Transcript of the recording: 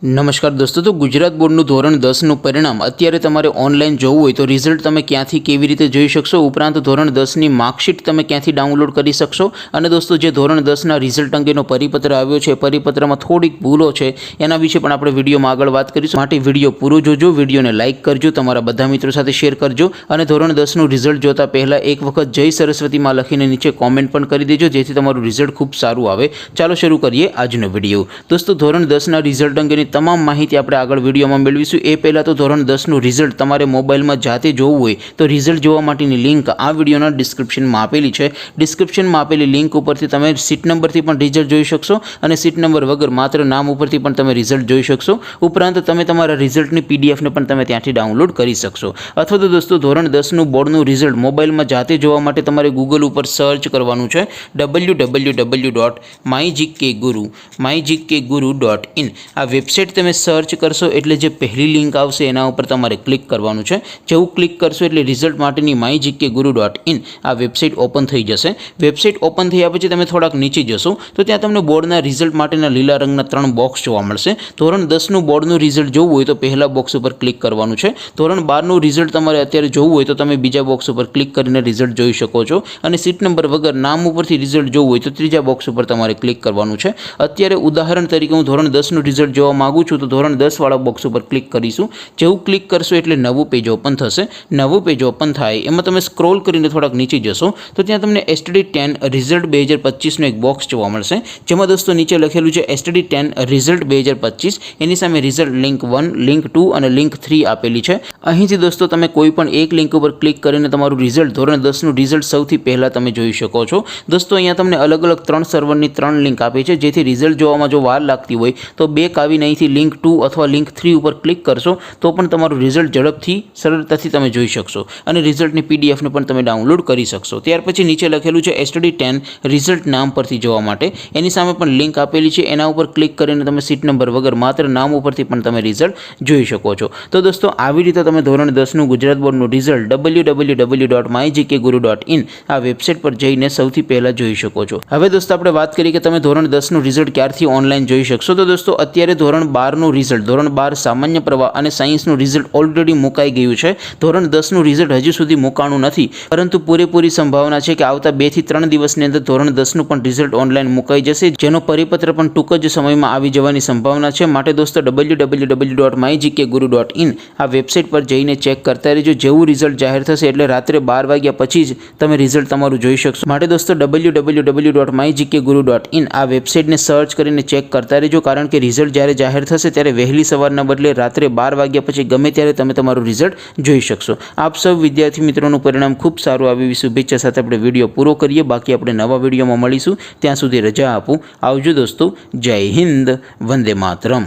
નમસ્કાર દોસ્તો, તો ગુજરાત બોર્ડનું ધોરણ 10નું પરિણામ અત્યારે તમારે ઓનલાઈન જોવું હોય તો રિઝલ્ટ તમે ક્યાંથી કેવી રીતે જોઈ શકશો, ઉપરાંત ધોરણ 10ની માર્કશીટ તમે ક્યાંથી ડાઉનલોડ કરી શકશો। અને દોસ્તો, જે ધોરણ 10ના રિઝલ્ટ અંગેનો પરિપત્ર આવ્યો છે, પરિપત્રમાં થોડીક ભૂલો છે, એના વિશે પણ આપણે વિડીયોમાં આગળ વાત કરીશું। માટે વિડીયો પૂરો જોજો, વિડીયોને લાઇક કરજો, તમારા બધા મિત્રો સાથે શેર કરજો અને ધોરણ 10નું રિઝલ્ટ જોતા પહેલાં એક વખત જય સરસ્વતીમાં લખીને નીચે કોમેન્ટ પણ કરી દેજો, જેથી તમારું રિઝલ્ટ ખૂબ સારું આવે। ચાલો શરૂ કરીએ આજનો વિડીયો। દોસ્તો, ધોરણ 10ના રિઝલ્ટ અંગેની તમામ માહિતી આપણે આગળ વિડીયોમાં મેળવીશું। એ પહેલાં તો ધોરણ 10નું રિઝલ્ટ તમારે મોબાઈલમાં જાતે જોવું હોય તો રિઝલ્ટ જોવા માટેની લિંક આ વિડીયોના ડિસ્ક્રિપ્શનમાં આપેલી છે। ડિસ્ક્રિપ્શનમાં આપેલી લિંક ઉપરથી તમે સીટ નંબરથી પણ રિઝલ્ટ જોઈ શકશો અને સીટ નંબર વગર માત્ર નામ ઉપરથી પણ તમે રિઝલ્ટ જોઈ શકશો। ઉપરાંત તમે તમારા રિઝલ્ટની પીડીએફને પણ તમે ત્યાંથી ડાઉનલોડ કરી શકશો। અથવા તો દોસ્તો, ધોરણ 10નું બોર્ડનું રિઝલ્ટ મોબાઈલમાં જાતે જોવા માટે તમારે ગૂગલ ઉપર સર્ચ કરવાનું છે www.mygkguru.in। આ વેબસાઇટ તમે સર્ચ કરશો એટલે જે પહેલી લિંક આવશે એના ઉપર તમારે ક્લિક કરવાનું છે। જેવું ક્લિક કરશો એટલે રિઝલ્ટ માટેની mygkguru.in આ વેબસાઇટ ઓપન થઈ જશે। વેબસાઇટ ઓપન થયા પછી તમે થોડાક નીચે જશો તો ત્યાં તમને બોર્ડના રિઝલ્ટ માટેના લીલા રંગના 3 બોક્સ જોવા મળશે। ધોરણ 10નું બોર્ડનું રિઝલ્ટ જોવું હોય તો પહેલા બોક્સ ઉપર ક્લિક કરવાનું છે। ધોરણ 12નું રિઝલ્ટ તમારે અત્યારે જોવું હોય તો તમે બીજા બોક્સ ઉપર ક્લિક કરીને રિઝલ્ટ જોઈ શકો છો અને સીટ નંબર વગર નામ ઉપરથી રિઝલ્ટ જોવું હોય તો ત્રીજા બોક્સ ઉપર તમારે ક્લિક કરવાનું છે। અત્યારે ઉદાહરણ તરીકે હું ધોરણ 10નું રિઝલ્ટ જોવા માગું છું તો ધોરણ 10 વાળા બોક્સ ઉપર ક્લિક કરીશું। જેવું ક્લિક કરશો એટલે નવું પેજ ઓપન થશે। નવું પેજ ઓપન થાય એમાં તમે સ્ક્રોલ કરીને થોડાક નીચે જશો તો ત્યાં તમને STD10 રિઝલ્ટ 2025નું એક બોક્સ જોવા મળશે, જેમાં દોસ્તો નીચે લખેલું છે STD10 રિઝલ્ટ 2025। એની સામે રિઝલ્ટ લિંક 1, લિંક 2 અને લિંક 3 આપેલી છે। અહીંથી દોસ્તો તમે કોઈ પણ એક લિંક ઉપર ક્લિક કરીને તમારું રિઝલ્ટ ધોરણ 10નું રિઝલ્ટ સૌથી પહેલાં તમે જોઈ શકો છો। દોસ્તો, અહીંયા તમને અલગ અલગ 3 સર્વરની 3 લિંક આપી છે, જેથી રિઝલ્ટ જોવામાં જો વાર લાગતી હોય તો બેક આવીને અહીંથી લિંક 2 અથવા લિંક 3 ઉપર ક્લિક કરશો તો પણ તમારું રિઝલ્ટ ઝડપથી સરળતાથી તમે જોઈ શકશો અને રિઝલ્ટની પીડીએફને પણ તમે ડાઉનલોડ કરી શકશો। ત્યાર પછી નીચે લખેલું છે STD10 રિઝલ્ટ નામ પરથી જોવા માટે, એની સામે પણ લિંક આપેલી છે। એના ઉપર ક્લિક કરીને તમે સીટ નંબર વગર માત્ર નામ ઉપરથી પણ તમે રિઝલ્ટ જોઈ શકો છો। તો દોસ્તો, આવી રીતે તમે ધોરણ 10નું ગુજરાત બોર્ડનું રિઝલ્ટ www.mygkguru.in આ વેબસાઇટ પર જઈને સૌથી પહેલાં જોઈ શકો છો। હવે દોસ્તો, આપણે વાત કરીએ કે તમે ધોરણ 10નું રિઝલ્ટ ક્યારથી ઓનલાઈન જોઈ શકશો। તો દોસ્તો, અત્યારે ધોરણ 12નું રિઝલ્ટ, ધોરણ 12 સામાન્ય પ્રવાહ અને સાયન્સનું રિઝલ્ટ ઓલરેડી મુકાઈ ગયું છે। ધોરણ 10નું રિઝલ્ટ હજુ સુધી મુકાણું નથી, પરંતુ પૂરેપૂરી સંભાવના છે કે આવતા 2 થી 3 દિવસની અંદર ધોરણ 10નું પણ રિઝલ્ટ ઓનલાઈન મુકાઈ જશે, જેનો પરિપત્ર પણ ટૂંક જ સમયમાં આવી જવાની સંભાવના છે। માટે દોસ્તો, www.mygkguru.in આ વેબસાઇટ પર જઈને ચેક કરતા રહેજો। જેવું રિઝલ્ટ જાહેર થશે એટલે રાત્રે 12 વાગ્યા પછી જ તમે રિઝલ્ટ તમારું જોઈ શકશો। માટે દોસ્તો, www.mygkguru.in આ વેબસાઇટને સર્ચ કરીને ચેક કરતા રહેજો, કારણ કે રિઝલ્ટ જ્યારે જાહેર થશે ત્યારે વહેલી સવારના બદલે રાત્રે 12 વાગ્યા પછી ગમે ત્યારે તમે તમારું રિઝલ્ટ જોઈ શકશો। આપ સૌ વિદ્યાર્થી મિત્રોનું પરિણામ ખૂબ સારું આવે એવી શુભેચ્છા સાથે આપણે વિડીયો પૂરો કરીએ। બાકી આપણે નવા વિડીયોમાં મળીશું, ત્યાં સુધી રજા આપું। આવજો દોસ્તો, જય હિન્દ, વંદે માતરમ।